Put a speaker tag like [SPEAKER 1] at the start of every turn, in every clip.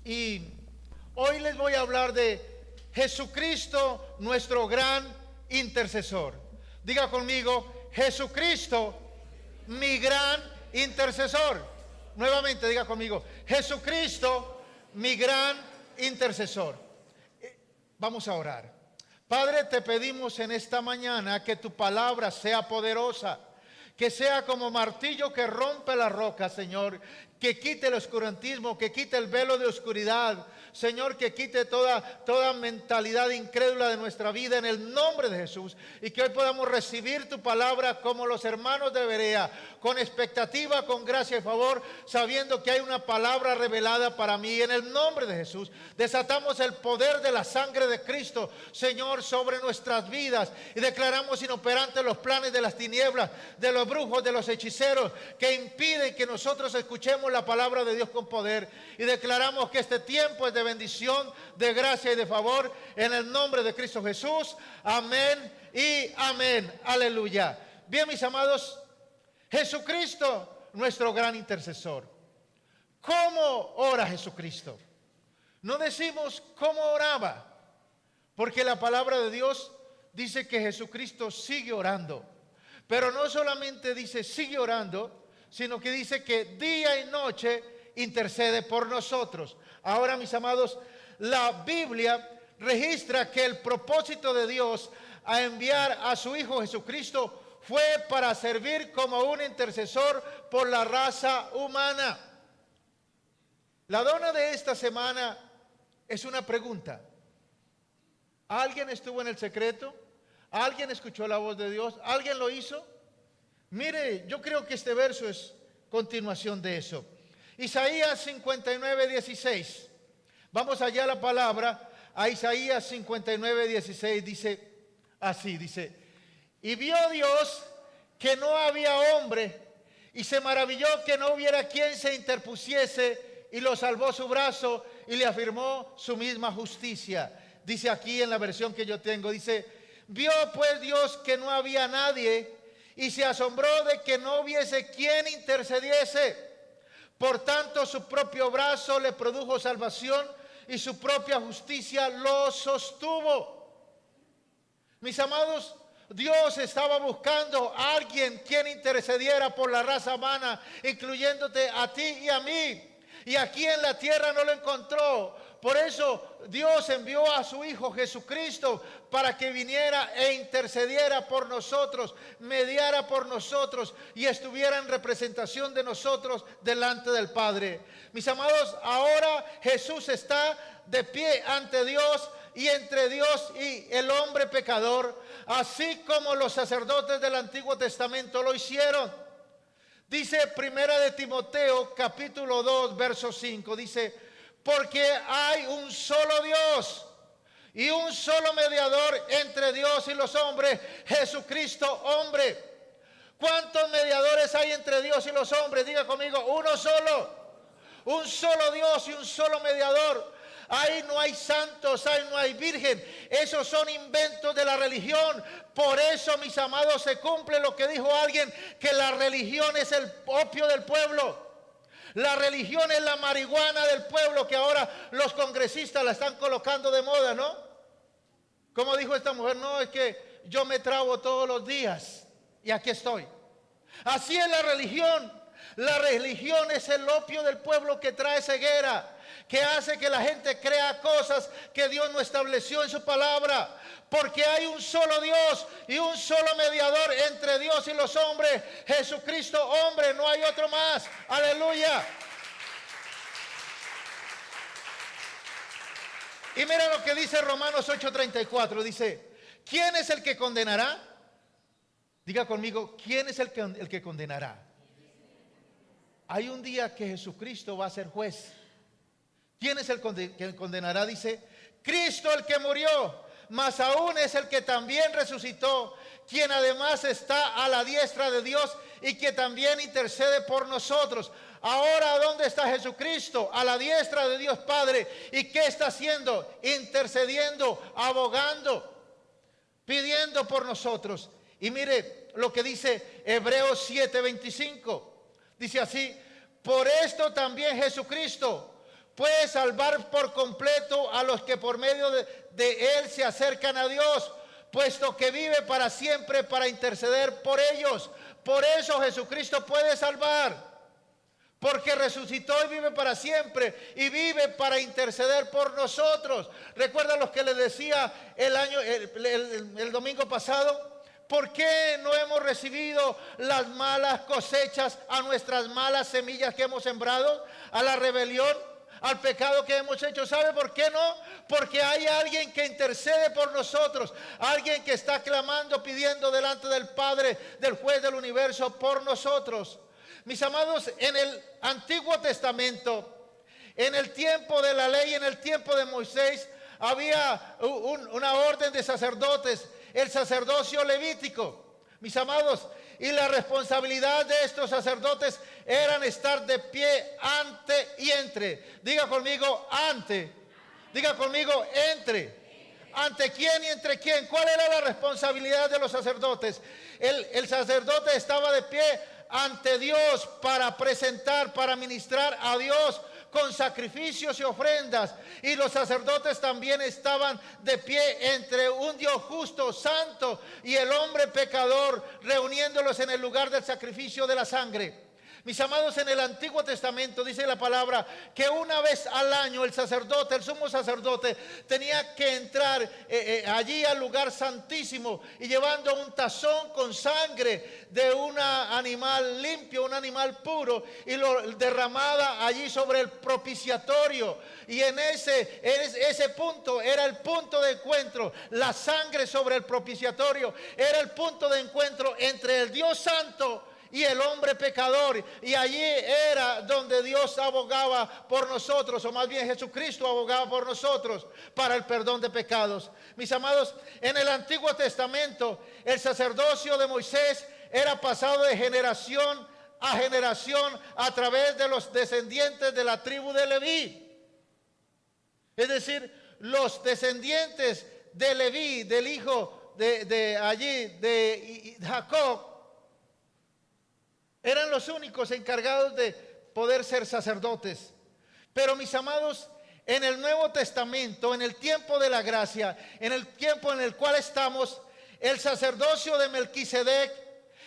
[SPEAKER 1] Y hoy les voy a hablar de Jesucristo, nuestro gran intercesor. Diga conmigo, Jesucristo, mi gran intercesor. Nuevamente diga conmigo, Jesucristo, mi gran intercesor. Vamos a orar. Padre, te pedimos en esta mañana que tu palabra sea poderosa, que sea como martillo que rompe la roca, Señor, que quite el oscurantismo, que quite el velo de oscuridad, Señor, que quite toda mentalidad incrédula de nuestra vida en el nombre de Jesús, y que hoy podamos recibir tu palabra como los hermanos de Berea, con expectativa, con gracia y favor, sabiendo que hay una palabra revelada para mí. En el nombre de Jesús desatamos el poder de la sangre de Cristo, Señor, sobre nuestras vidas, y declaramos inoperantes los planes de las tinieblas, de los brujos, de los hechiceros, que impiden que nosotros escuchemos la palabra de Dios con poder, y declaramos que este tiempo es de bendición, de gracia y de favor, en el nombre de Cristo Jesús. Amén y amén. Aleluya. Bien, mis amados, Jesucristo, nuestro gran intercesor. ¿Cómo ora Jesucristo? No decimos cómo oraba, porque la palabra de Dios dice que Jesucristo sigue orando. Pero no solamente dice sigue orando, sino que dice que día y noche intercede por nosotros. Ahora, mis amados, la Biblia registra que el propósito de Dios a enviar a su Hijo Jesucristo fue para servir como un intercesor por la raza humana. La dona de esta semana es una pregunta. ¿Alguien estuvo en el secreto? ¿Alguien escuchó la voz de Dios? ¿Alguien lo hizo? Mire, yo creo que este verso es continuación de eso. Isaías 59, 16. Vamos allá a la palabra, a Isaías 59, 16. Dice así, dice: y vio Dios que no había hombre, y se maravilló que no hubiera quien se interpusiese, y lo salvó su brazo, y le afirmó su misma justicia. Dice aquí en la versión que yo tengo, dice: vio pues Dios que no había nadie, y se asombró de que no hubiese quien intercediese. Por tanto, su propio brazo le produjo salvación, y su propia justicia lo sostuvo. Mis amados, Dios estaba buscando a alguien quien intercediera por la raza humana, incluyéndote a ti y a mí. Y aquí en la tierra no lo encontró. Por eso Dios envió a su Hijo Jesucristo para que viniera e intercediera por nosotros, mediara por nosotros y estuviera en representación de nosotros delante del Padre. Mis amados, ahora Jesús está de pie ante Dios y entre Dios y el hombre pecador, así como los sacerdotes del Antiguo Testamento lo hicieron. Dice Primera de Timoteo capítulo 2 verso 5, dice: porque hay un solo Dios y un solo mediador entre Dios y los hombres, Jesucristo hombre. ¿Cuántos mediadores hay entre Dios y los hombres? Diga conmigo, uno solo. Un solo Dios y un solo mediador. Ahí no hay santos, ahí no hay virgen. Esos son inventos de la religión. Por eso, mis amados, se cumple lo que dijo alguien, que la religión es el opio del pueblo. La religión es la marihuana del pueblo, que ahora los congresistas la están colocando de moda, ¿no? Como dijo esta mujer, no, es que yo me trago todos los días y aquí estoy. Así es la religión. La religión es el opio del pueblo que trae ceguera, que hace que la gente crea cosas que Dios no estableció en su palabra. Porque hay un solo Dios y un solo mediador entre Dios y los hombres, Jesucristo hombre, no hay otro más. Aleluya. Y mira lo que dice Romanos 8:34, dice: ¿quién es el que condenará? Diga conmigo, ¿quién es el que condenará? Hay un día que Jesucristo va a ser juez. ¿Quién es el que condenará? Dice: Cristo el que murió, mas aún es el que también resucitó, quien además está a la diestra de Dios y que también intercede por nosotros. Ahora, ¿dónde está Jesucristo? A la diestra de Dios Padre. ¿Y qué está haciendo? Intercediendo, abogando, pidiendo por nosotros. Y mire lo que dice Hebreos 7:25. Dice así: por esto también Jesucristo, puede salvar por completo a los que por medio de Él se acercan a Dios, puesto que vive para siempre para interceder por ellos. Por eso Jesucristo puede salvar, porque resucitó y vive para siempre, y vive para interceder por nosotros. ¿Recuerdan lo que les decía el domingo pasado? ¿Por qué no hemos recibido las malas cosechas a nuestras malas semillas que hemos sembrado? A la rebelión, al pecado que hemos hecho. ¿Sabe por qué no? Porque hay alguien que intercede por nosotros, alguien que está clamando, pidiendo delante del Padre, del Juez del universo, por nosotros. Mis amados, en el Antiguo Testamento, en el tiempo de la ley, en el tiempo de Moisés, había una orden de sacerdotes, el sacerdocio levítico, mis amados, y la responsabilidad de estos sacerdotes eran estar de pie ante y entre. Diga conmigo, ante. Diga conmigo, entre. ¿Ante quién y entre quién? ¿Cuál era la responsabilidad de los sacerdotes? El sacerdote estaba de pie ante Dios para presentar, para ministrar a Dios con sacrificios y ofrendas. Y los sacerdotes también estaban de pie entre un Dios justo, santo, y el hombre pecador, reuniéndolos en el lugar del sacrificio de la sangre. Mis amados, en el Antiguo Testamento dice la palabra que una vez al año el sacerdote, el sumo sacerdote, tenía que entrar allí al lugar santísimo y llevando un tazón con sangre de un animal limpio, un animal puro, y lo derramaba allí sobre el propiciatorio. Y en ese punto era el punto de encuentro. La sangre sobre el propiciatorio era el punto de encuentro entre el Dios Santo y el hombre pecador. Y allí era donde Dios abogaba por nosotros, o más bien Jesucristo abogaba por nosotros para el perdón de pecados. Mis amados, en el Antiguo Testamento el sacerdocio de Moisés era pasado de generación a generación a través de los descendientes de la tribu de Leví. Es decir, los descendientes de Leví, del hijo de Jacob, eran los únicos encargados de poder ser sacerdotes. Pero mis amados, en el Nuevo Testamento, en el tiempo de la gracia, en el tiempo en el cual estamos, el sacerdocio de Melquisedec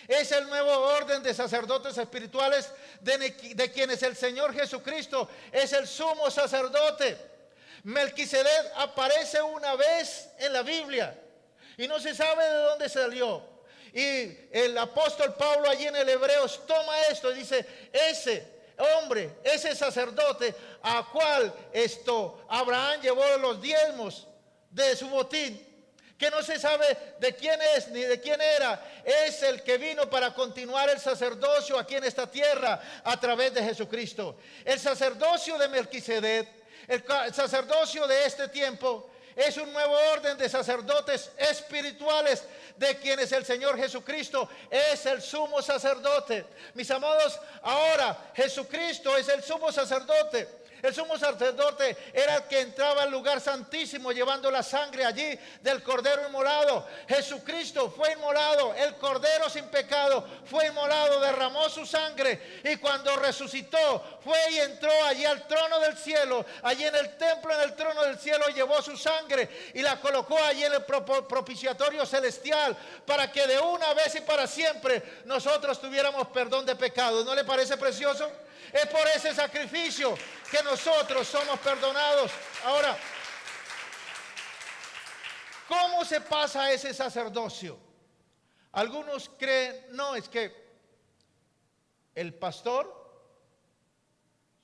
[SPEAKER 1] es el nuevo orden de sacerdotes espirituales de quienes el Señor Jesucristo es el sumo sacerdote. Melquisedec aparece una vez en la Biblia y no se sabe de dónde salió. Y el apóstol Pablo allí en el Hebreos toma esto y dice, ese hombre, ese sacerdote a cual Abraham llevó los diezmos de su botín, que no se sabe de quién es ni de quién era, es el que vino para continuar el sacerdocio aquí en esta tierra a través de Jesucristo. El sacerdocio de Melquisedec, el sacerdocio de este tiempo, es un nuevo orden de sacerdotes espirituales de quienes el Señor Jesucristo es el sumo sacerdote. Mis amados, ahora Jesucristo es el sumo sacerdote. El sumo sacerdote era el que entraba al lugar santísimo llevando la sangre allí del cordero inmolado. Jesucristo fue inmolado, el cordero sin pecado fue inmolado, derramó su sangre, y cuando resucitó fue y entró allí al trono del cielo, allí en el templo, en el trono del cielo, llevó su sangre y la colocó allí en el propiciatorio celestial para que de una vez y para siempre nosotros tuviéramos perdón de pecados. ¿No le parece precioso? Es por ese sacrificio que nosotros somos perdonados. Ahora, ¿cómo se pasa ese sacerdocio? Algunos creen, no, es que el pastor,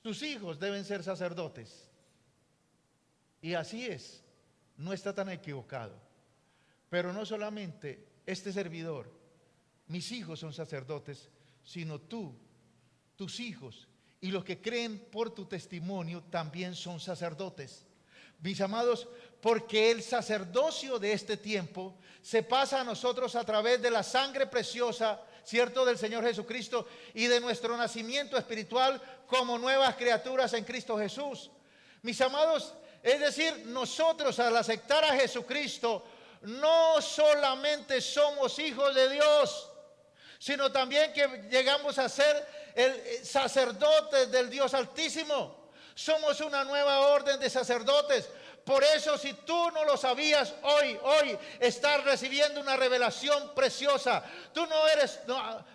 [SPEAKER 1] sus hijos deben ser sacerdotes. Y así es, no está tan equivocado. Pero no solamente este servidor, mis hijos son sacerdotes, sino tú, tus hijos y los que creen por tu testimonio también son sacerdotes. Mis amados, porque el sacerdocio de este tiempo se pasa a nosotros a través de la sangre preciosa, ¿cierto?, del Señor Jesucristo, y de nuestro nacimiento espiritual como nuevas criaturas en Cristo Jesús. Mis amados, es decir, nosotros al aceptar a Jesucristo no solamente somos hijos de Dios, sino también que llegamos a ser el sacerdote del Dios Altísimo. Somos una nueva orden de sacerdotes. Por eso, si tú no lo sabías, hoy estás recibiendo una revelación preciosa. Tú no eres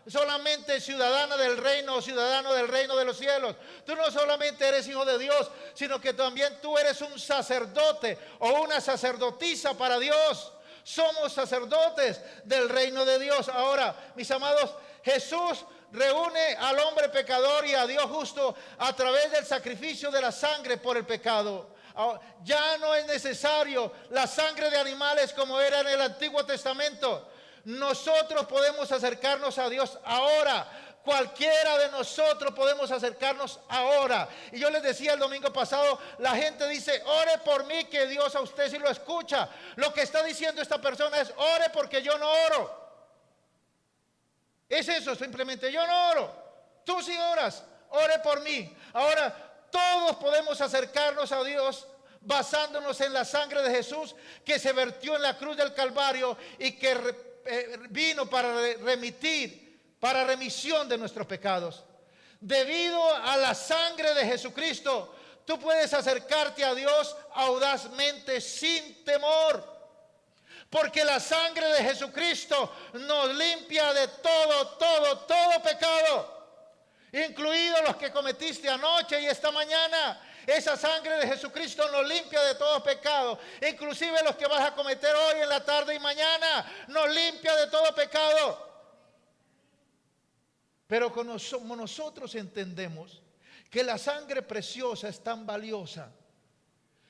[SPEAKER 1] solamente ciudadana del reino o ciudadano del reino de los cielos. Tú no solamente eres hijo de Dios, sino que también tú eres un sacerdote o una sacerdotisa para Dios. Somos sacerdotes del reino de Dios. Ahora, mis amados, Jesús reúne al hombre pecador y a Dios justo a través del sacrificio de la sangre por el pecado. Ya no es necesario la sangre de animales como era en el Antiguo Testamento. Nosotros podemos acercarnos a Dios ahora. Cualquiera de nosotros podemos acercarnos ahora. Y yo les decía el domingo pasado, la gente dice, ore por mí, que Dios a usted sí lo escucha. Lo que está diciendo esta persona es, ore porque yo no oro. Es eso, simplemente yo no oro. Tú sí oras, ore por mí. Ahora, todos podemos acercarnos a Dios basándonos en la sangre de Jesús que se vertió en la cruz del Calvario y que vino para remitir, para remisión de nuestros pecados. Debido a la sangre de Jesucristo, tú puedes acercarte a Dios audazmente, sin temor. Porque la sangre de Jesucristo nos limpia de todo pecado. Incluidos los que cometiste anoche y esta mañana. Esa sangre de Jesucristo nos limpia de todo pecado. Inclusive los que vas a cometer hoy en la tarde y mañana. Nos limpia de todo pecado. Pero como nosotros entendemos que la sangre preciosa es tan valiosa,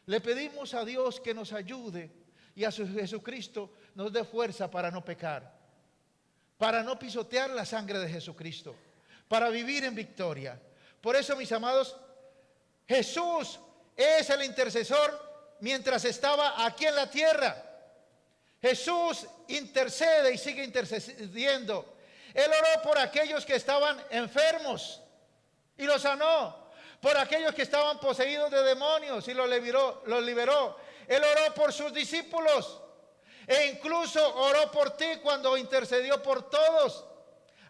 [SPEAKER 1] le pedimos a Dios que nos ayude y a Jesucristo nos dé fuerza para no pecar, para no pisotear la sangre de Jesucristo, para vivir en victoria. Por eso, mis amados, Jesús es el intercesor mientras estaba aquí en la tierra. Jesús intercede y sigue intercediendo. Él oró por aquellos que estaban enfermos y los sanó. Por aquellos que estaban poseídos de demonios y los liberó. Él oró por sus discípulos. E incluso oró por ti cuando intercedió por todos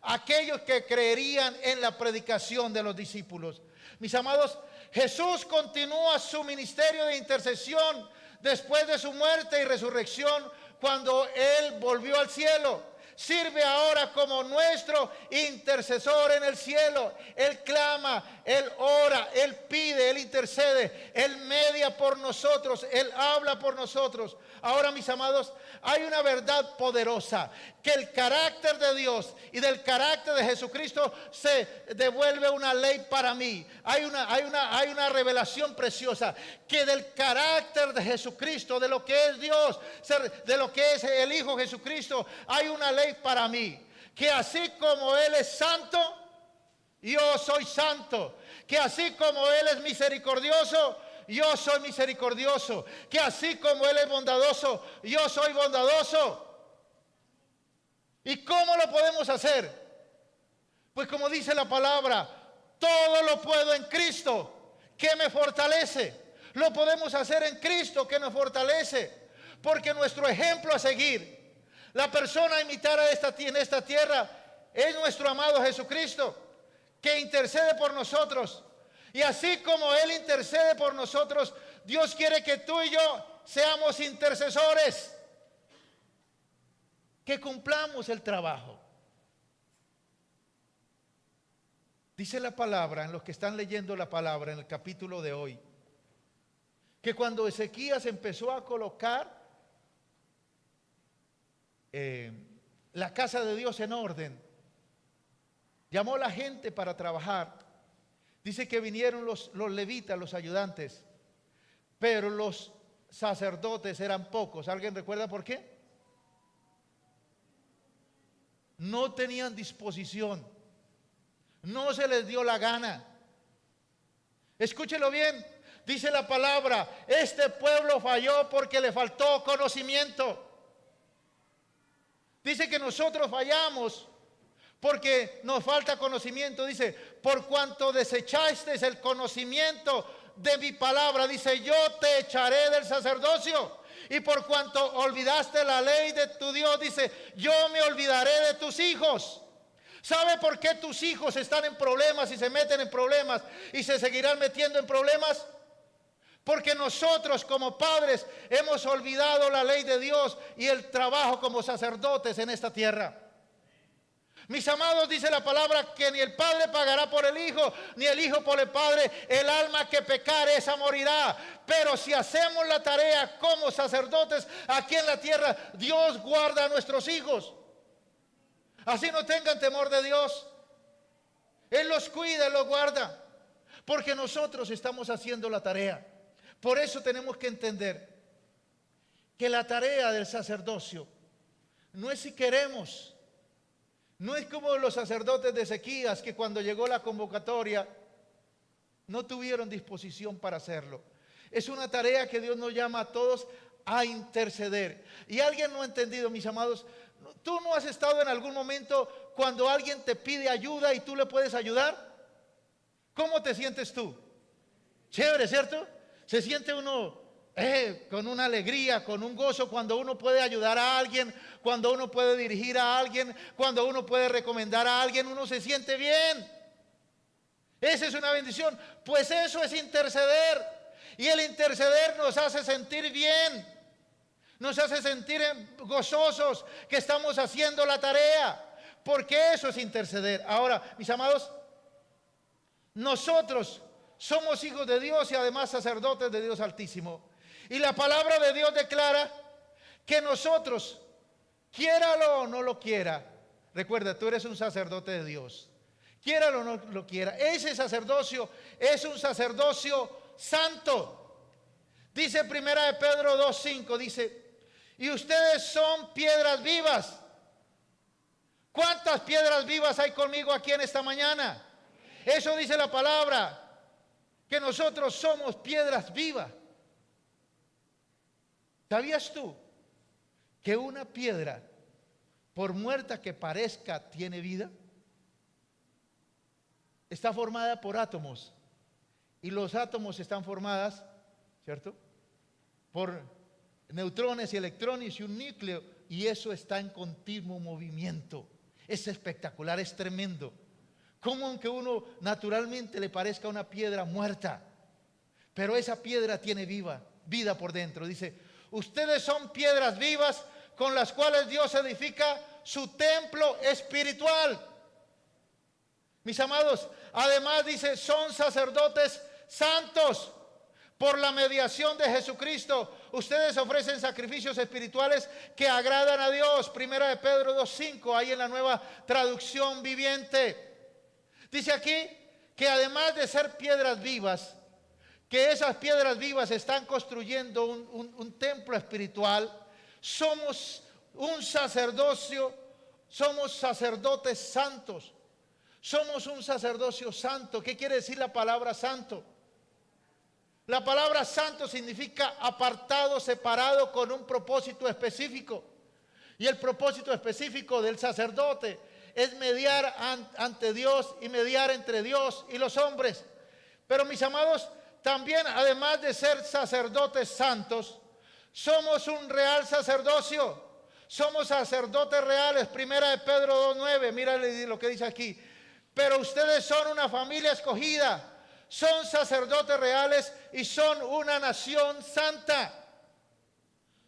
[SPEAKER 1] aquellos que creerían en la predicación de los discípulos. Mis amados, Jesús continúa su ministerio de intercesión después de su muerte y resurrección cuando Él volvió al cielo. Sirve ahora como nuestro intercesor en el cielo. Él clama, Él ora, Él pide, Él intercede, Él media por nosotros, Él habla por nosotros. Ahora, mis amados, hay una verdad poderosa, que el carácter de Dios y del carácter de Jesucristo se devuelve una ley para mí. Hay una revelación preciosa, que del carácter de Jesucristo, de lo que es Dios, de lo que es el Hijo Jesucristo, hay una ley para mí, que así como Él es santo, yo soy santo, que así como Él es misericordioso, yo soy misericordioso, que así como Él es bondadoso, yo soy bondadoso. ¿Y cómo lo podemos hacer? Pues como dice la palabra, todo lo puedo en Cristo que me fortalece. Lo podemos hacer en Cristo que nos fortalece, porque nuestro ejemplo a seguir, la persona a imitar en esta tierra, es nuestro amado Jesucristo, que intercede por nosotros. Y así como Él intercede por nosotros, Dios quiere que tú y yo seamos intercesores, que cumplamos el trabajo. Dice la palabra, en los que están leyendo la palabra en el capítulo de hoy, que cuando Ezequías empezó a colocar la casa de Dios en orden, llamó a la gente para trabajar. Dice que vinieron los levitas, los ayudantes, pero los sacerdotes eran pocos. ¿Alguien recuerda por qué? No tenían disposición, no se les dio la gana. Escúchelo bien, dice la palabra, este pueblo falló porque le faltó conocimiento. Dice que nosotros fallamos porque nos falta conocimiento. Dice, por cuanto desechaste el conocimiento de mi palabra, dice, yo te echaré del sacerdocio. Y por cuanto olvidaste la ley de tu Dios, dice, yo me olvidaré de tus hijos. ¿Sabe por qué tus hijos están en problemas y se meten en problemas y se seguirán metiendo en problemas? Porque nosotros como padres hemos olvidado la ley de Dios y el trabajo como sacerdotes en esta tierra. Mis amados, dice la palabra que ni el padre pagará por el hijo, ni el hijo por el padre. El alma que pecare, esa morirá. Pero si hacemos la tarea como sacerdotes aquí en la tierra, Dios guarda a nuestros hijos. Así no tengan temor de Dios. Él los cuida, Él los guarda. Porque nosotros estamos haciendo la tarea. Por eso tenemos que entender que la tarea del sacerdocio no es si queremos. No es como los sacerdotes de Ezequías, que cuando llegó la convocatoria no tuvieron disposición para hacerlo. Es una tarea que Dios nos llama a todos a interceder. Y alguien no ha entendido, mis amados, ¿tú no has estado en algún momento cuando alguien te pide ayuda y tú le puedes ayudar? ¿Cómo te sientes tú? Chévere, ¿cierto? Se siente uno con una alegría, con un gozo cuando uno puede ayudar a alguien, cuando uno puede dirigir a alguien, cuando uno puede recomendar a alguien, uno se siente bien. Esa es una bendición. Pues eso es interceder. Y el interceder nos hace sentir bien, nos hace sentir gozosos que estamos haciendo la tarea, porque eso es interceder. Ahora, mis amados, nosotros somos hijos de Dios y además sacerdotes de Dios Altísimo. Y la palabra de Dios declara que nosotros, quiéralo o no lo quiera, recuerda, tú eres un sacerdote de Dios, quiéralo o no lo quiera, ese sacerdocio es un sacerdocio santo. Dice primera de Pedro 2:5, dice, y ustedes son piedras vivas. ¿Cuántas piedras vivas hay conmigo aquí en esta mañana? Eso dice la palabra, que nosotros somos piedras vivas. ¿Sabías tú que una piedra, por muerta que parezca, tiene vida? Está formada por átomos. Y los átomos están formados, ¿cierto?, por neutrones y electrones y un núcleo. Y eso está en continuo movimiento. Es espectacular, es tremendo. Como aunque uno naturalmente le parezca una piedra muerta, pero esa piedra tiene vida por dentro. Dice, ustedes son piedras vivas con las cuales Dios edifica su templo espiritual. Mis amados, además dice, son sacerdotes santos. Por la mediación de Jesucristo, ustedes ofrecen sacrificios espirituales que agradan a Dios. Primera de Pedro 2:5, ahí en la Nueva Traducción Viviente. Dice aquí que además de ser piedras vivas, que esas piedras vivas están construyendo un templo espiritual, somos un sacerdocio, somos sacerdotes santos, somos un sacerdocio santo. ¿Qué quiere decir la palabra santo? La palabra santo significa apartado, separado, con un propósito específico. Y el propósito específico del sacerdote es mediar ante Dios y mediar entre Dios y los hombres. Pero mis amados, también además de ser sacerdotes santos, somos un real sacerdocio. Somos sacerdotes reales. Primera de Pedro 2:9, mira lo que dice aquí. Pero ustedes son una familia escogida, son sacerdotes reales y son una nación santa.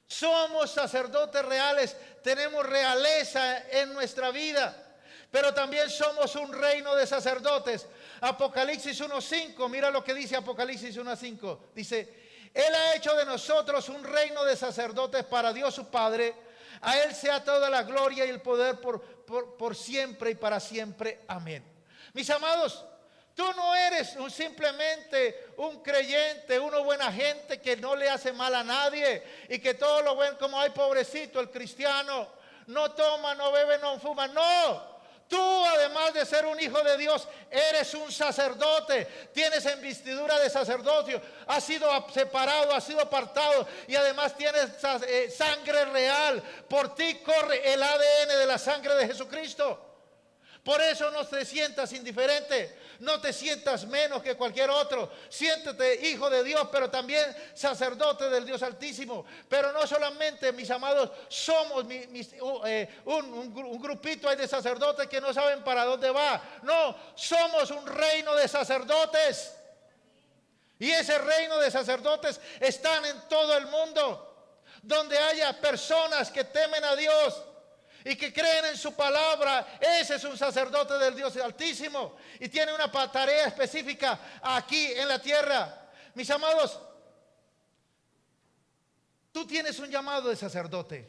[SPEAKER 1] Somos sacerdotes reales, tenemos realeza en nuestra vida. Pero también somos un reino de sacerdotes. Apocalipsis 1:5, mira lo que dice Apocalipsis 1:5. Dice, Él ha hecho de nosotros un reino de sacerdotes para Dios su Padre. A Él sea toda la gloria y el poder por siempre y para siempre. Amén. Mis amados, tú no eres simplemente un creyente, una buena gente que no le hace mal a nadie y que todo lo ven como, ay, pobrecito el cristiano, no toma, no bebe, no fuma. No. Tú, además de ser un hijo de Dios, eres un sacerdote, tienes investidura de sacerdocio, has sido separado, has sido apartado y además tienes sangre real. Por ti corre el ADN de la sangre de Jesucristo. Por eso no te sientas indiferente, no te sientas menos que cualquier otro. Siéntete hijo de Dios, pero también sacerdote del Dios Altísimo. Pero no solamente, mis amados, somos un grupito ahí de sacerdotes que no saben para dónde va. No, somos un reino de sacerdotes. Y ese reino de sacerdotes están en todo el mundo, donde haya personas que temen a Dios y que creen en su palabra. Ese es un sacerdote del Dios Altísimo y tiene una tarea específica aquí en la tierra. Mis amados, tú tienes un llamado de sacerdote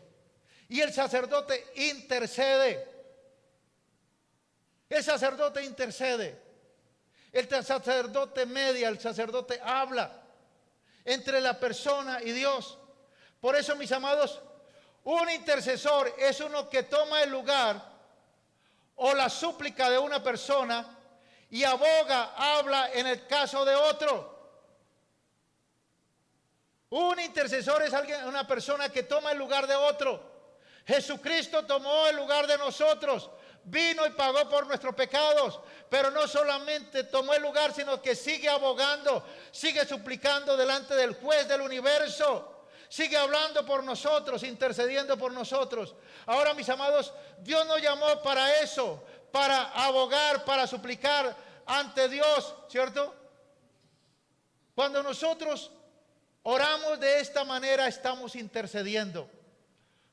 [SPEAKER 1] y el sacerdote intercede. El sacerdote intercede. El sacerdote media, el sacerdote habla entre la persona y Dios. Por eso, mis amados, un intercesor es uno que toma el lugar o la súplica de una persona y aboga, habla en el caso de otro. Un intercesor es una persona que toma el lugar de otro. Jesucristo tomó el lugar de nosotros. Vino y pagó por nuestros pecados, pero no solamente tomó el lugar, sino que sigue abogando, sigue suplicando delante del juez del universo, sigue hablando por nosotros, intercediendo por nosotros. Ahora, mis amados, Dios nos llamó para eso, para abogar, para suplicar ante Dios, ¿cierto? Cuando nosotros oramos de esta manera, estamos intercediendo.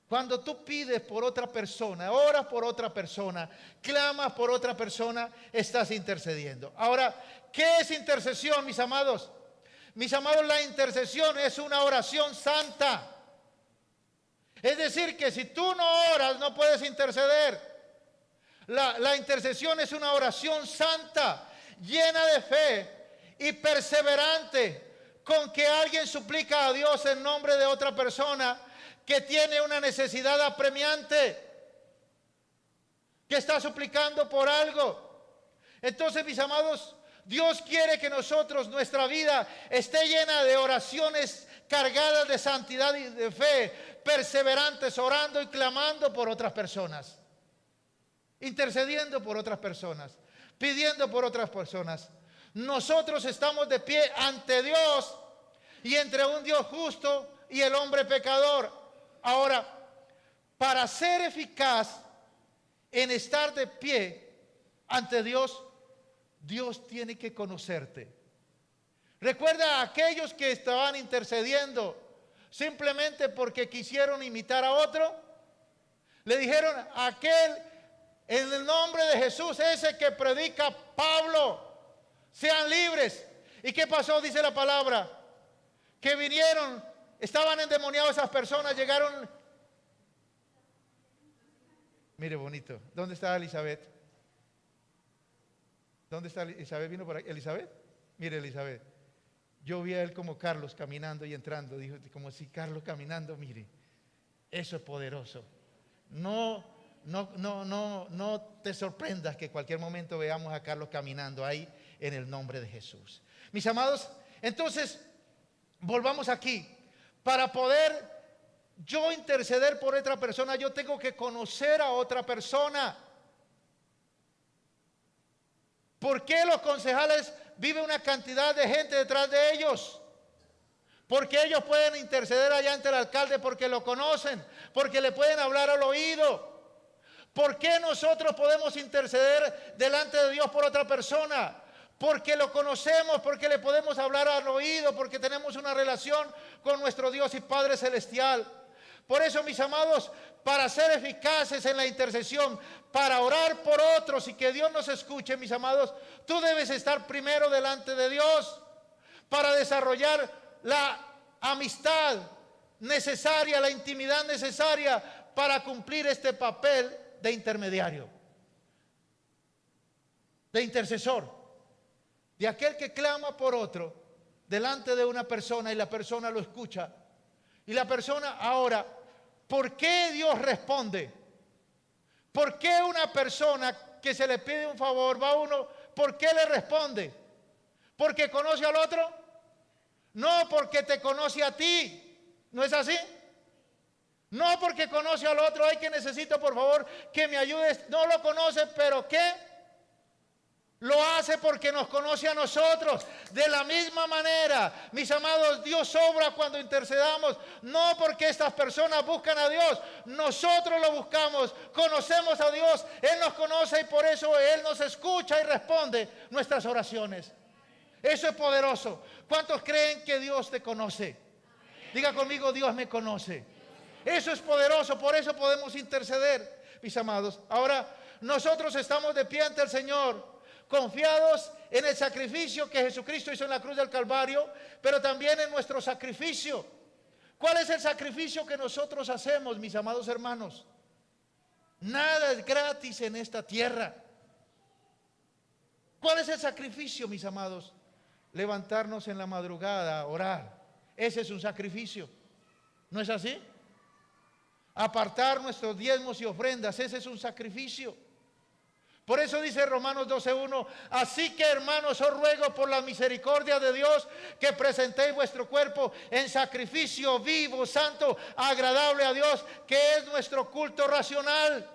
[SPEAKER 1] Cuando tú pides por otra persona, oras por otra persona, clamas por otra persona, estás intercediendo. Ahora, ¿qué es intercesión, mis amados? Mis amados, la intercesión es una oración santa. Es decir, que si tú no oras, no puedes interceder. La intercesión es una oración santa, llena de fe y perseverante, con que alguien suplica a Dios en nombre de otra persona que tiene una necesidad apremiante, que está suplicando por algo. Entonces, mis amados, Dios quiere que nosotros, nuestra vida, esté llena de oraciones cargadas de santidad y de fe, perseverantes, orando y clamando por otras personas, intercediendo por otras personas, pidiendo por otras personas. Nosotros estamos de pie ante Dios y entre un Dios justo y el hombre pecador. Ahora, para ser eficaz en estar de pie ante Dios, Dios tiene que conocerte. Recuerda a aquellos que estaban intercediendo simplemente porque quisieron imitar a otro. Le dijeron a aquel, en el nombre de Jesús, ese que predica Pablo, sean libres. ¿Y qué pasó? Dice la palabra, que vinieron. Estaban endemoniados esas personas, llegaron. Mire, bonito. ¿Dónde está Elizabeth? ¿Dónde está Elizabeth? ¿Vino por aquí? ¿Elizabeth? Mire, Elizabeth. Yo vi a él como Carlos caminando y entrando. Dijo, como si Carlos caminando, mire. Eso es poderoso. No te sorprendas que en cualquier momento veamos a Carlos caminando ahí en el nombre de Jesús. Mis amados, entonces, volvamos aquí. Para poder yo interceder por otra persona, yo tengo que conocer a otra persona. ¿Por qué los concejales vive una cantidad de gente detrás de ellos? Porque ellos pueden interceder allá ante el alcalde porque lo conocen, porque le pueden hablar al oído. ¿Por qué nosotros podemos interceder delante de Dios por otra persona? Porque lo conocemos, porque le podemos hablar al oído, porque tenemos una relación con nuestro Dios y Padre Celestial. Por eso, mis amados, para ser eficaces en la intercesión, para orar por otros y que Dios nos escuche, mis amados, tú debes estar primero delante de Dios para desarrollar la amistad necesaria, la intimidad necesaria para cumplir este papel de intermediario, de intercesor. De aquel que clama por otro delante de una persona y la persona lo escucha. Y la persona ahora, ¿por qué Dios responde? ¿Por qué una persona que se le pide un favor va a uno, por qué le responde? ¿Porque conoce al otro? No, porque te conoce a ti. ¿No es así? No porque conoce al otro, ay, que necesito por favor que me ayudes. No lo conoce, pero ¿qué? Lo hace porque nos conoce a nosotros. De la misma manera, mis amados, Dios obra cuando intercedamos. No porque estas personas buscan a Dios. Nosotros lo buscamos. Conocemos a Dios. Él nos conoce y por eso Él nos escucha y responde nuestras oraciones. Eso es poderoso. ¿Cuántos creen que Dios te conoce? Diga conmigo, Dios me conoce. Eso es poderoso. Por eso podemos interceder, mis amados. Ahora, nosotros estamos de pie ante el Señor, confiados en el sacrificio que Jesucristo hizo en la cruz del Calvario, pero también en nuestro sacrificio. ¿Cuál es el sacrificio que nosotros hacemos, mis amados hermanos? Nada es gratis en esta tierra. ¿Cuál es el sacrificio, mis amados? Levantarnos en la madrugada, orar. Ese es un sacrificio. ¿No es así? Apartar nuestros diezmos y ofrendas, ese es un sacrificio. Por eso dice Romanos 12:1, así que hermanos os ruego por la misericordia de Dios que presentéis vuestro cuerpo en sacrificio vivo, santo, agradable a Dios, que es nuestro culto racional.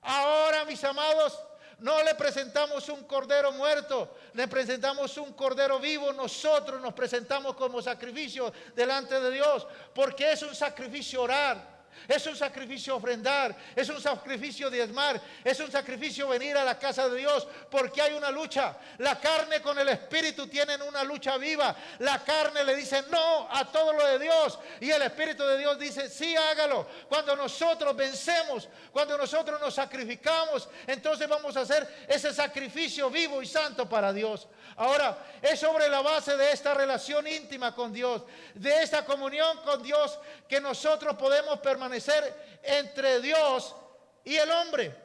[SPEAKER 1] Ahora, mis amados, no le presentamos un cordero muerto, le presentamos un cordero vivo. Nosotros nos presentamos como sacrificio delante de Dios, porque es un sacrificio orar. Es un sacrificio ofrendar, es un sacrificio diezmar, es un sacrificio venir a la casa de Dios, porque hay una lucha. La carne con el espíritu tienen una lucha viva. La carne le dice no a todo lo de Dios y el espíritu de Dios dice sí, hágalo. Cuando nosotros vencemos, cuando nosotros nos sacrificamos, entonces vamos a hacer ese sacrificio vivo y santo para Dios. Ahora, es sobre la base de esta relación íntima con Dios, de esta comunión con Dios, que nosotros podemos permanecer entre Dios y el hombre,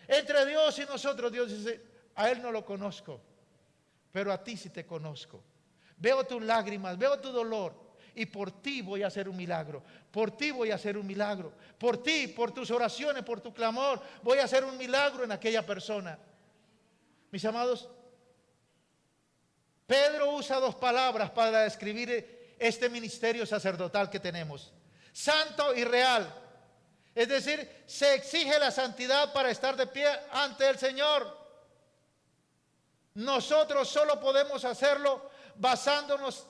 [SPEAKER 1] entre Dios y nosotros. Dios dice, a él no lo conozco, pero a ti sí te conozco. Veo tus lágrimas, veo tu dolor, y por ti voy a hacer un milagro. Por ti voy a hacer un milagro. Por ti, por tus oraciones, por tu clamor, voy a hacer un milagro en aquella persona. Mis amados, Pedro usa dos palabras para describir este ministerio sacerdotal que tenemos: santo y real. Es decir, se exige la santidad para estar de pie ante el Señor. Nosotros solo podemos hacerlo basándonos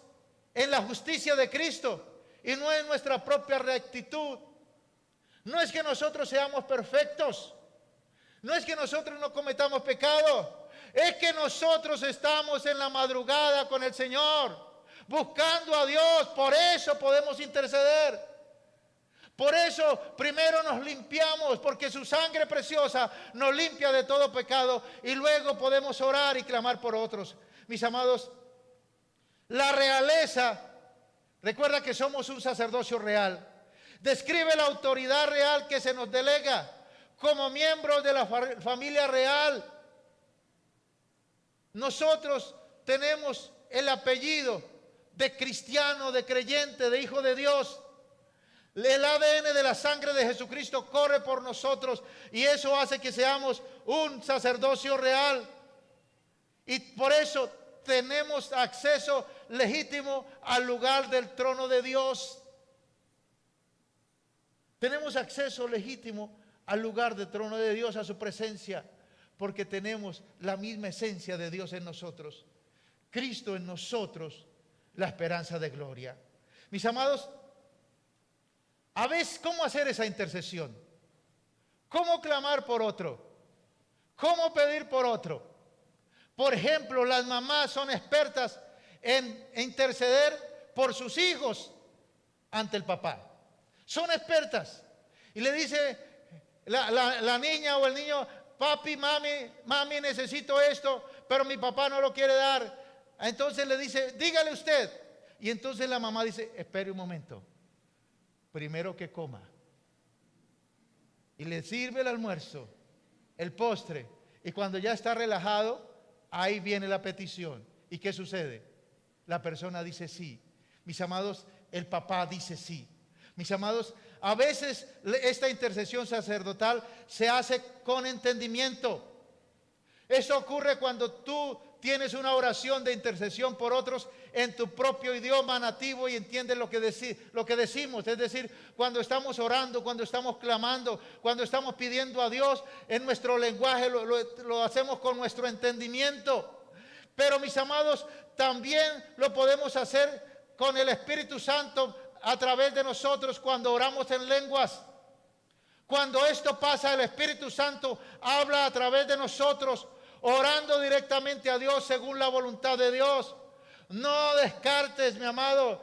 [SPEAKER 1] en la justicia de Cristo y no en nuestra propia rectitud. No es que nosotros seamos perfectos, no es que nosotros no cometamos pecado, es que nosotros estamos en la madrugada con el Señor, buscando a Dios. Por eso podemos interceder. Por eso primero nos limpiamos, porque su sangre preciosa nos limpia de todo pecado, y luego podemos orar y clamar por otros. Mis amados, la realeza, recuerda que somos un sacerdocio real, describe la autoridad real que se nos delega como miembros de la familia real. Nosotros tenemos el apellido de cristiano, de creyente, de hijo de Dios. El ADN de la sangre de Jesucristo corre por nosotros, y eso hace que seamos un sacerdocio real. Y por eso tenemos acceso legítimo al lugar del trono de Dios. Tenemos acceso legítimo al lugar del trono de Dios, a su presencia, porque tenemos la misma esencia de Dios en nosotros. Cristo en nosotros, la esperanza de gloria. Mis amados, a veces, ¿cómo hacer esa intercesión? ¿Cómo clamar por otro? ¿Cómo pedir por otro? Por ejemplo, las mamás son expertas en interceder por sus hijos ante el papá. Son expertas. Y le dice la niña o el niño, papi, mami, necesito esto, pero mi papá no lo quiere dar. Entonces le dice, dígale usted. Y entonces la mamá dice, espere un momento, primero que coma. Y le sirve el almuerzo, el postre. Y cuando ya está relajado, ahí viene la petición. ¿Y qué sucede? La persona dice sí. Mis amados, el papá dice sí. Mis amados, a veces esta intercesión sacerdotal se hace con entendimiento. Eso ocurre cuando tú tienes una oración de intercesión por otros en tu propio idioma nativo y entiendes lo que decimos. Es decir, cuando estamos orando, cuando estamos clamando, cuando estamos pidiendo a Dios en nuestro lenguaje, lo hacemos con nuestro entendimiento. Pero mis amados, también lo podemos hacer con el Espíritu Santo a través de nosotros cuando oramos en lenguas. Cuando esto pasa, el Espíritu Santo habla a través de nosotros, orando directamente a Dios según la voluntad de Dios. No descartes, mi amado,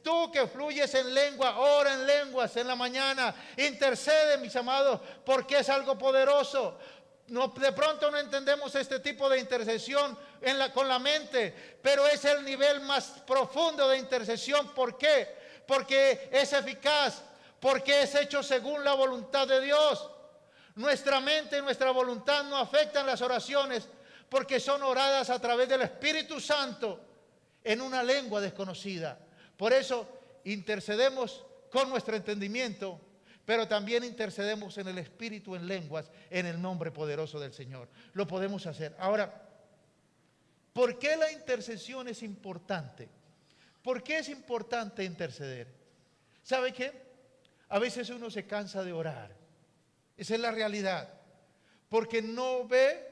[SPEAKER 1] tú que fluyes en lengua, ora en lenguas en la mañana, intercede, mis amados, porque es algo poderoso. No, de pronto no entendemos este tipo de intercesión con la mente, pero es el nivel más profundo de intercesión. ¿Por qué? Porque es eficaz, porque es hecho según la voluntad de Dios. Nuestra mente y nuestra voluntad no afectan las oraciones porque son oradas a través del Espíritu Santo en una lengua desconocida. Por eso intercedemos con nuestro entendimiento, pero también intercedemos en el Espíritu en lenguas, en el nombre poderoso del Señor. Lo podemos hacer. Ahora, ¿por qué la intercesión es importante? ¿Por qué es importante interceder? ¿Sabe qué? A veces uno se cansa de orar. Esa es la realidad. Porque no ve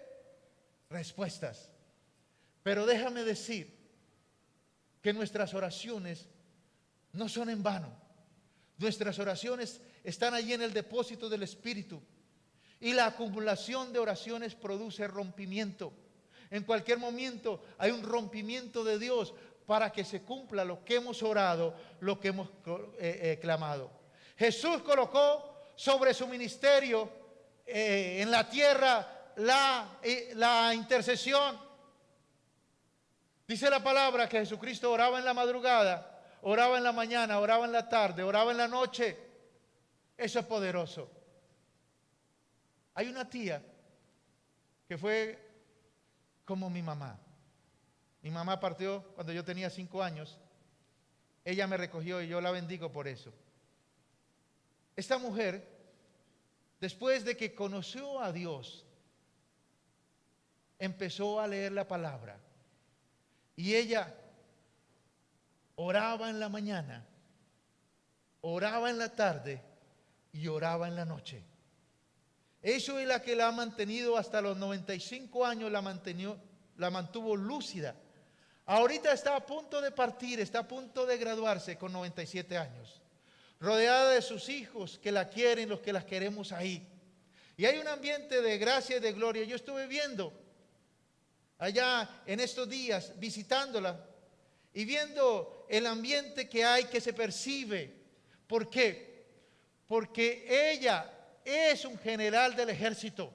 [SPEAKER 1] respuestas. Pero déjame decir que nuestras oraciones no son en vano. Nuestras oraciones están allí en el depósito del Espíritu. Y la acumulación de oraciones produce rompimiento. En cualquier momento hay un rompimiento de Dios para que se cumpla lo que hemos orado, lo que hemos clamado. Jesús colocó sobre su ministerio en la tierra la intercesión. Dice la palabra que Jesucristo oraba en la madrugada, oraba en la mañana, oraba en la tarde, oraba en la noche. Eso es poderoso. Hay una tía que fue como mi mamá. Mi mamá partió cuando yo tenía 5 años. Ella me recogió y yo la bendigo por eso. Esta mujer, después de que conoció a Dios, empezó a leer la palabra. Y ella oraba en la mañana, oraba en la tarde y oraba en la noche. Eso es la que la ha mantenido hasta los 95 años, la mantuvo lúcida. Ahorita está a punto de partir, está a punto de graduarse con 97 años. Rodeada de sus hijos que la quieren, los que las queremos ahí. Y hay un ambiente de gracia y de gloria. Yo estuve viendo allá en estos días, visitándola y viendo el ambiente que hay, que se percibe. ¿Por qué? Porque ella es un general del ejército,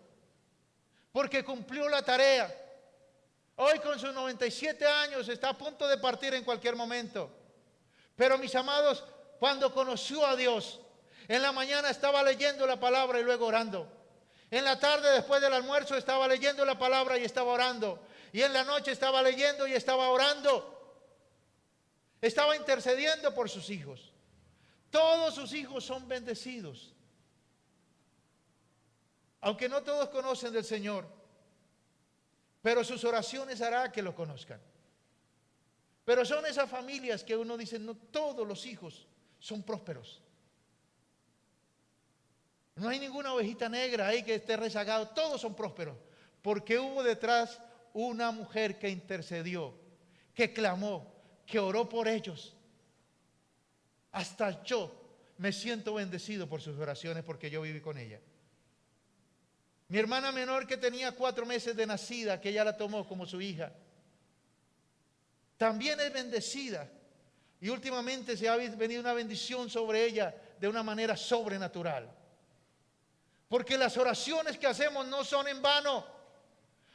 [SPEAKER 1] porque cumplió la tarea. Hoy con sus 97 años está a punto de partir en cualquier momento. Pero mis amados, cuando conoció a Dios, en la mañana estaba leyendo la palabra y luego orando. En la tarde, después del almuerzo, estaba leyendo la palabra y estaba orando. Y en la noche estaba leyendo y estaba orando. Estaba intercediendo por sus hijos. Todos sus hijos son bendecidos. Aunque no todos conocen del Señor, pero sus oraciones hará que lo conozcan. Pero son esas familias que uno dice, no todos los hijos son prósperos. No hay ninguna ovejita negra ahí que esté rezagado, todos son prósperos. Porque hubo detrás una mujer que intercedió, que clamó, que oró por ellos. Hasta yo me siento bendecido por sus oraciones porque yo viví con ella. Mi hermana menor, que tenía 4 meses de nacida, que ella la tomó como su hija, también es bendecida. Y últimamente se ha venido una bendición sobre ella de una manera sobrenatural. Porque las oraciones que hacemos no son en vano.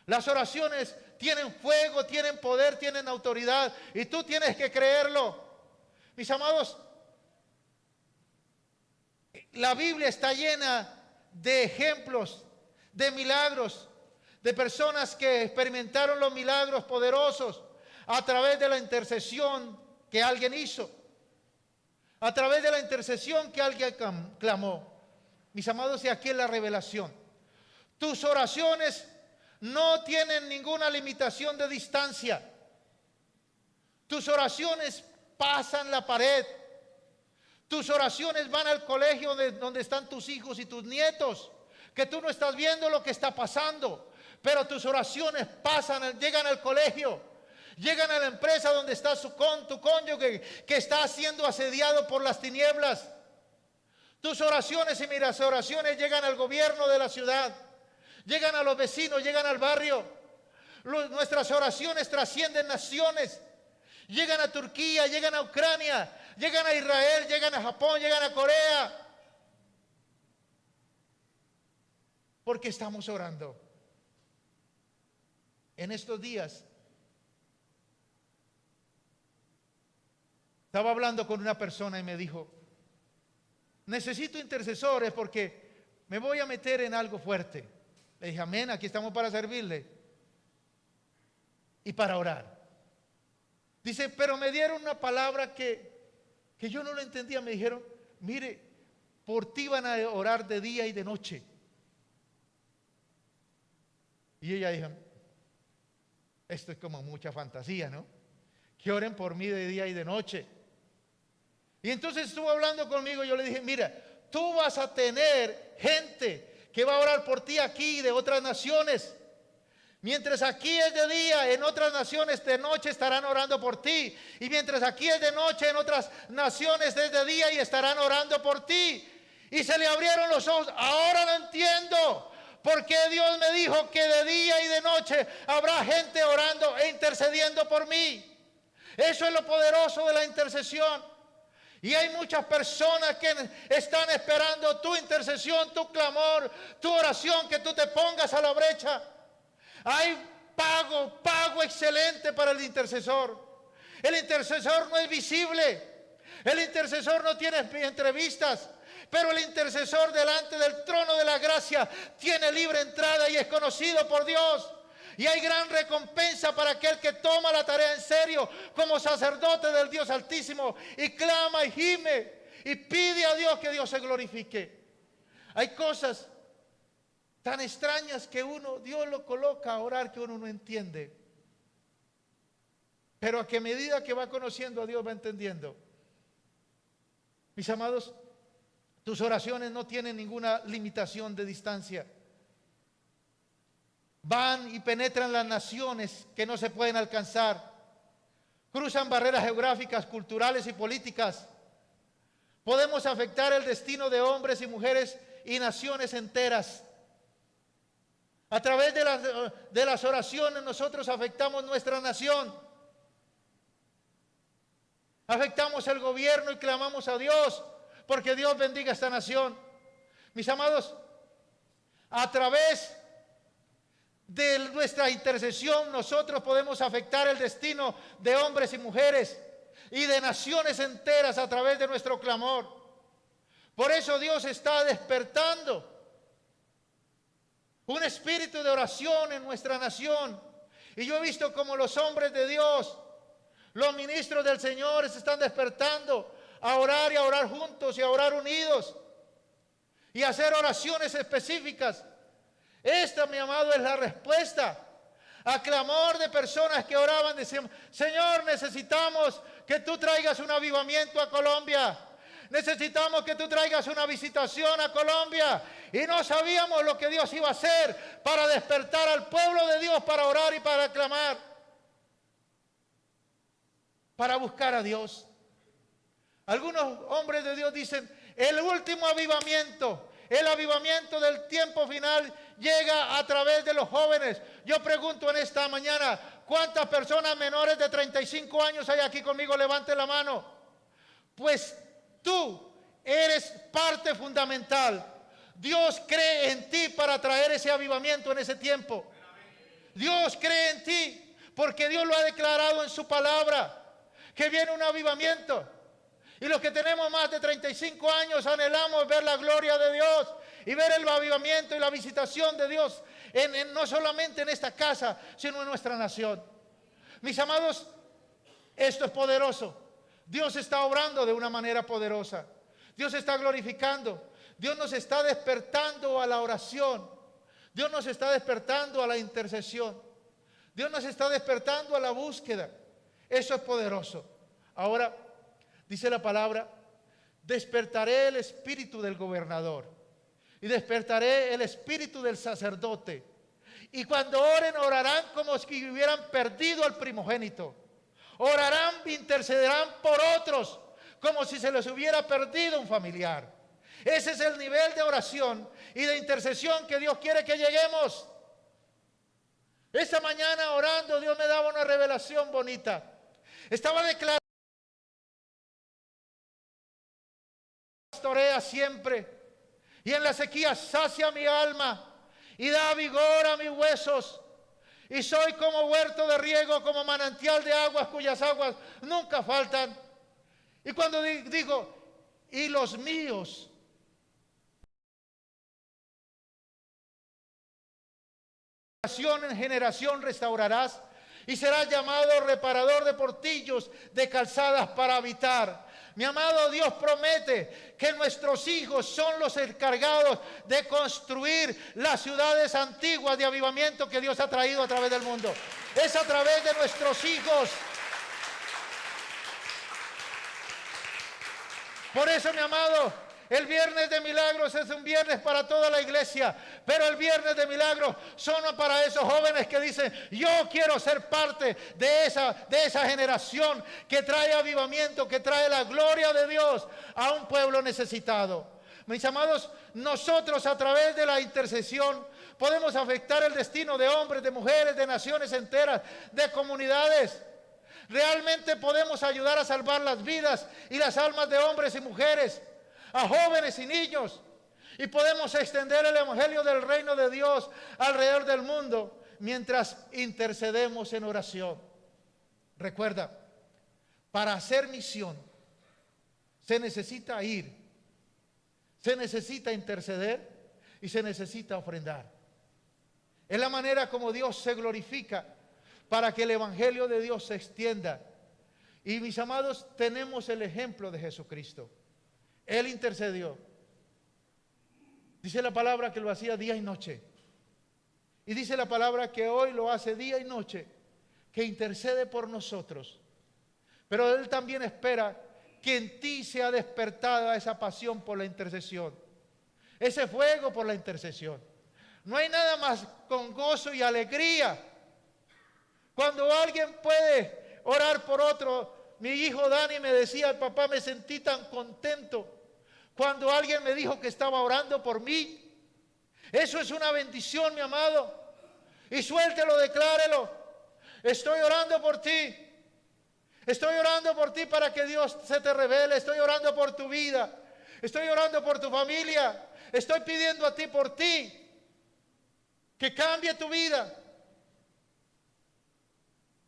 [SPEAKER 1] Las oraciones tienen fuego, tienen poder, tienen autoridad. Y tú tienes que creerlo. Mis amados, la Biblia está llena de ejemplos, de milagros, de personas que experimentaron los milagros poderosos a través de la intercesión que alguien hizo, a través de la intercesión que alguien clamó. Mis amados, y aquí es la revelación. Tus oraciones no tienen ninguna limitación de distancia. Tus oraciones pasan la pared. Tus oraciones van al colegio donde están tus hijos y tus nietos, que tú no estás viendo lo que está pasando, pero tus oraciones pasan, llegan al colegio, llegan a la empresa donde está tu cónyuge que está siendo asediado por las tinieblas. Tus oraciones y mis oraciones llegan al gobierno de la ciudad, llegan a los vecinos, llegan al barrio. Nuestras oraciones trascienden naciones. Llegan a Turquía, llegan a Ucrania, llegan a Israel, llegan a Japón, llegan a Corea. Porque estamos orando. En estos días estaba hablando con una persona y me dijo: necesito intercesores porque me voy a meter en algo fuerte. Le dije: amén, aquí estamos para servirle y para orar. Dice: pero me dieron una palabra que yo no lo entendía. Me dijeron: mire, por ti van a orar de día y de noche. Y ella dijo: esto es como mucha fantasía, ¿no? Que oren por mí de día y de noche. Y entonces estuvo hablando conmigo y yo le dije: mira, tú vas a tener gente que va a orar por ti aquí de otras naciones. Mientras aquí es de día, en otras naciones de noche estarán orando por ti. Y mientras aquí es de noche, en otras naciones es de día y estarán orando por ti. Y se le abrieron los ojos. Ahora lo entiendo. Porque Dios me dijo que de día y de noche habrá gente orando e intercediendo por mí. Eso es lo poderoso de la intercesión. Y hay muchas personas que están esperando tu intercesión, tu clamor, tu oración, que tú te pongas a la brecha. Hay pago excelente para el intercesor. El intercesor no es visible. El intercesor no tiene entrevistas. Pero el intercesor delante del trono de la gracia tiene libre entrada y es conocido por Dios. Y hay gran recompensa para aquel que toma la tarea en serio como sacerdote del Dios Altísimo y clama y gime y pide a Dios que Dios se glorifique. Hay cosas tan extrañas que Dios lo coloca a orar que uno no entiende. Pero a que medida que va conociendo a Dios va entendiendo. Mis amados, tus oraciones no tienen ninguna limitación de distancia. Van y penetran las naciones que no se pueden alcanzar. Cruzan barreras geográficas, culturales y políticas. Podemos afectar el destino de hombres y mujeres y naciones enteras. A través de las oraciones nosotros afectamos nuestra nación. Afectamos el gobierno y clamamos a Dios porque Dios bendiga esta nación. Mis amados, a través de nuestra intercesión nosotros podemos afectar el destino de hombres y mujeres y de naciones enteras a través de nuestro clamor. Por eso Dios está despertando un espíritu de oración en nuestra nación. Y yo he visto como los hombres de Dios, los ministros del Señor, se están despertando a orar y a orar juntos y a orar unidos y a hacer oraciones específicas. Esta, mi amado, es la respuesta a clamor de personas que oraban. Decían: Señor, necesitamos que tú traigas un avivamiento a Colombia. Necesitamos que tú traigas una visitación a Colombia. Y no sabíamos lo que Dios iba a hacer para despertar al pueblo de Dios para orar y para clamar, para buscar a Dios. Algunos hombres de Dios dicen: el último avivamiento, el avivamiento del tiempo final llega a través de los jóvenes. Yo pregunto en esta mañana: ¿cuántas personas menores de 35 años hay aquí conmigo? Levante la mano. Pues tú eres parte fundamental. Dios cree en ti para traer ese avivamiento en ese tiempo. Dios cree en ti porque Dios lo ha declarado en su palabra, que viene un avivamiento. Y los que tenemos más de 35 años anhelamos ver la gloria de Dios y ver el avivamiento y la visitación de Dios no solamente en esta casa, sino en nuestra nación. Mis amados, esto es poderoso. Dios está obrando de una manera poderosa. Dios está glorificando. Dios nos está despertando a la oración. Dios nos está despertando a la intercesión. Dios nos está despertando a la búsqueda. Eso es poderoso. Ahora, dice la palabra, despertaré el espíritu del gobernador y despertaré el espíritu del sacerdote. Y cuando oren, orarán como si hubieran perdido al primogénito. Orarán, intercederán por otros, como si se les hubiera perdido un familiar. Ese es el nivel de oración y de intercesión que Dios quiere que lleguemos. Esta mañana orando, Dios me daba una revelación bonita. Estaba declarando, pastorea siempre, y en la sequía sacia mi alma y da vigor a mis huesos. Y soy como huerto de riego, como manantial de aguas cuyas aguas nunca faltan. Y cuando digo, y los míos, generación en generación restaurarás, y serás llamado reparador de portillos, de calzadas para habitar. Mi amado, Dios promete que nuestros hijos son los encargados de construir las ciudades antiguas de avivamiento que Dios ha traído a través del mundo. Es a través de nuestros hijos. Por eso, mi amado, el viernes de milagros es un viernes para toda la iglesia, pero el viernes de milagros son para esos jóvenes que dicen, yo quiero ser parte de esa generación que trae avivamiento, que trae la gloria de Dios a un pueblo necesitado. Mis amados, nosotros a través de la intercesión podemos afectar el destino de hombres, de mujeres, de naciones enteras, de comunidades. Realmente podemos ayudar a salvar las vidas y las almas de hombres y mujeres, a jóvenes y niños, y podemos extender el evangelio del reino de Dios alrededor del mundo mientras intercedemos en oración. Recuerda, para hacer misión se necesita ir, se necesita interceder y se necesita ofrendar. Es la manera como Dios se glorifica para que el evangelio de Dios se extienda. Y mis amados, tenemos el ejemplo de Jesucristo. Él intercedió. Dice la palabra que lo hacía día y noche. Y dice la palabra que hoy lo hace día y noche, que intercede por nosotros. Pero Él también espera que en ti sea despertada esa pasión por la intercesión, ese fuego por la intercesión. No hay nada más con gozo y alegría cuando alguien puede orar por otro. Mi hijo Dani me decía, papá, me sentí tan contento cuando alguien me dijo que estaba orando por mí. Eso es una bendición, mi amado. Y suéltelo, declárelo. Estoy orando por ti. Estoy orando por ti para que Dios se te revele. Estoy orando por tu vida. Estoy orando por tu familia. Estoy pidiendo a ti por ti. Que cambie tu vida.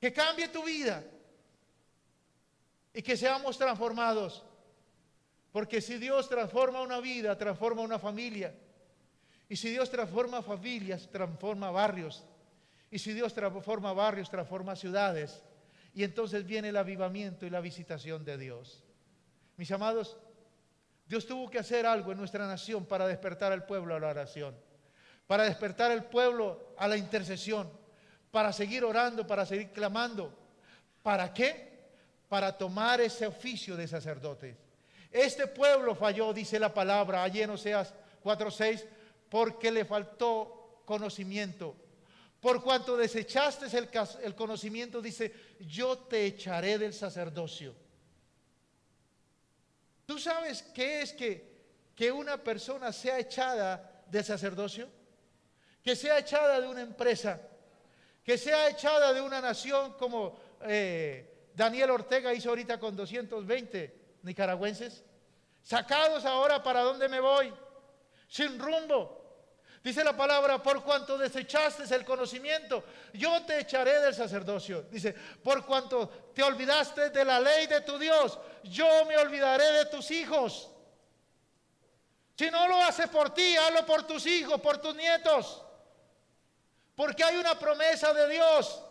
[SPEAKER 1] Que cambie tu vida. Y que seamos transformados. Porque si Dios transforma una vida, transforma una familia. Y si Dios transforma familias, transforma barrios. Y si Dios transforma barrios, transforma ciudades. Y entonces viene el avivamiento y la visitación de Dios. Mis amados, Dios tuvo que hacer algo en nuestra nación para despertar al pueblo a la oración. Para despertar al pueblo a la intercesión. Para seguir orando, para seguir clamando. ¿Para qué? Para tomar ese oficio de sacerdotes. Este pueblo falló, dice la palabra, allí en Oseas 4:6, porque le faltó conocimiento. Por cuanto desechaste el conocimiento, dice, yo te echaré del sacerdocio. ¿Tú sabes qué es que una persona sea echada del sacerdocio? Que sea echada de una empresa, que sea echada de una nación como Daniel Ortega hizo ahorita con 220 nicaragüenses, sacados ahora. ¿Para dónde me voy? Sin rumbo. Dice la palabra, por cuanto desechaste el conocimiento, yo te echaré del sacerdocio. Dice, por cuanto te olvidaste de la ley de tu Dios, yo me olvidaré de tus hijos. Si no lo haces por ti, hazlo por tus hijos, por tus nietos. Porque hay una promesa de Dios,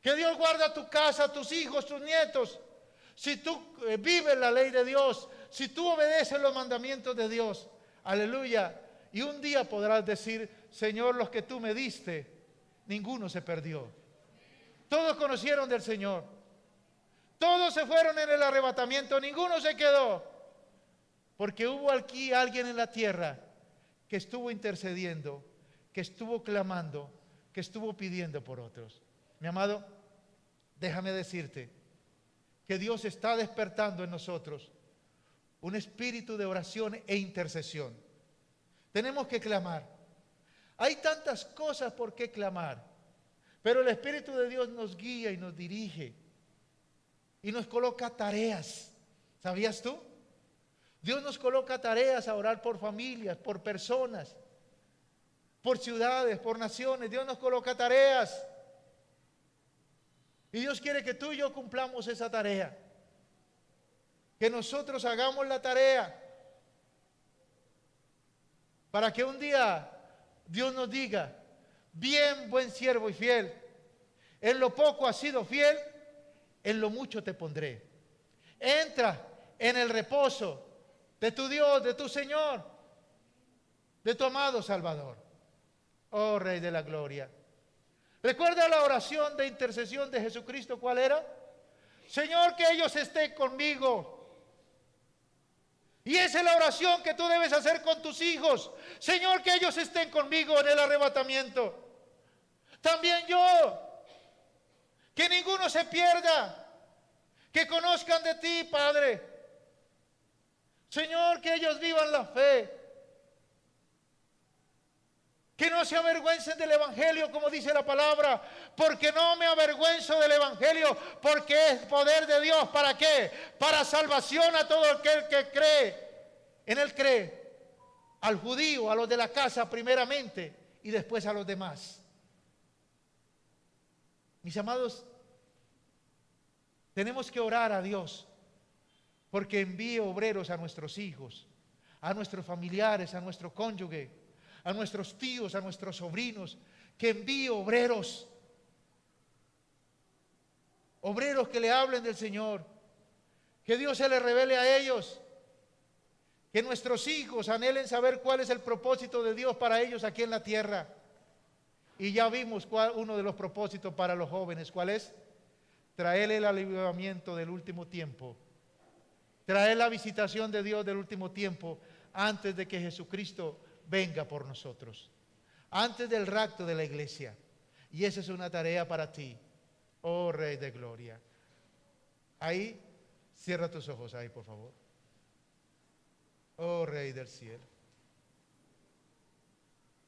[SPEAKER 1] que Dios guarda tu casa, tus hijos, tus nietos. Si tú vives la ley de Dios, si tú obedeces los mandamientos de Dios, aleluya, Y un día podrás decir, Señor, los que tú me diste, ninguno se perdió. Todos conocieron del Señor. Todos se fueron en el arrebatamiento, ninguno se quedó. Porque hubo aquí alguien en la tierra que estuvo intercediendo, que estuvo clamando, que estuvo pidiendo por otros. Mi amado, déjame decirte que Dios está despertando en nosotros un espíritu de oración e intercesión. Tenemos que clamar. Hay tantas cosas por qué clamar, pero el Espíritu de Dios nos guía y nos dirige y nos coloca tareas. ¿Sabías tú? Dios nos coloca tareas a orar por familias, por personas, por ciudades, por naciones. Dios nos coloca tareas. Y Dios quiere que tú y yo cumplamos esa tarea. Que nosotros hagamos la tarea. Para que un día Dios nos diga, bien, buen siervo y fiel. En lo poco has sido fiel, en lo mucho te pondré. Entra en el reposo de tu Dios, de tu Señor, de tu amado Salvador. Oh Rey de la Gloria. ¿Recuerda la oración de intercesión de Jesucristo? ¿Cuál era? Señor, que ellos estén conmigo. Y esa es la oración que tú debes hacer con tus hijos. Señor, que ellos estén conmigo en el arrebatamiento. También yo. Que ninguno se pierda. Que conozcan de ti, Padre. Señor, que ellos vivan la fe. Que no se avergüencen del Evangelio, como dice la palabra. Porque no me avergüenzo del Evangelio, porque es poder de Dios. ¿Para qué? Para salvación a todo aquel que cree. En él cree. Al judío, a los de la casa primeramente, y después a los demás. Mis amados, tenemos que orar a Dios porque envíe obreros a nuestros hijos, a nuestros familiares, a nuestro cónyuge, a nuestros tíos, a nuestros sobrinos, que envíe obreros. Obreros que le hablen del Señor, que Dios se le revele a ellos, que nuestros hijos anhelen saber cuál es el propósito de Dios para ellos aquí en la tierra. Y ya vimos uno de los propósitos para los jóvenes. ¿Cuál es? Traer el avivamiento del último tiempo. Traer la visitación de Dios del último tiempo antes de que Jesucristo venga por nosotros. Antes del rapto de la iglesia. Y esa es una tarea para ti, oh Rey de Gloria. Ahí, cierra tus ojos ahí, por favor. Oh Rey del cielo.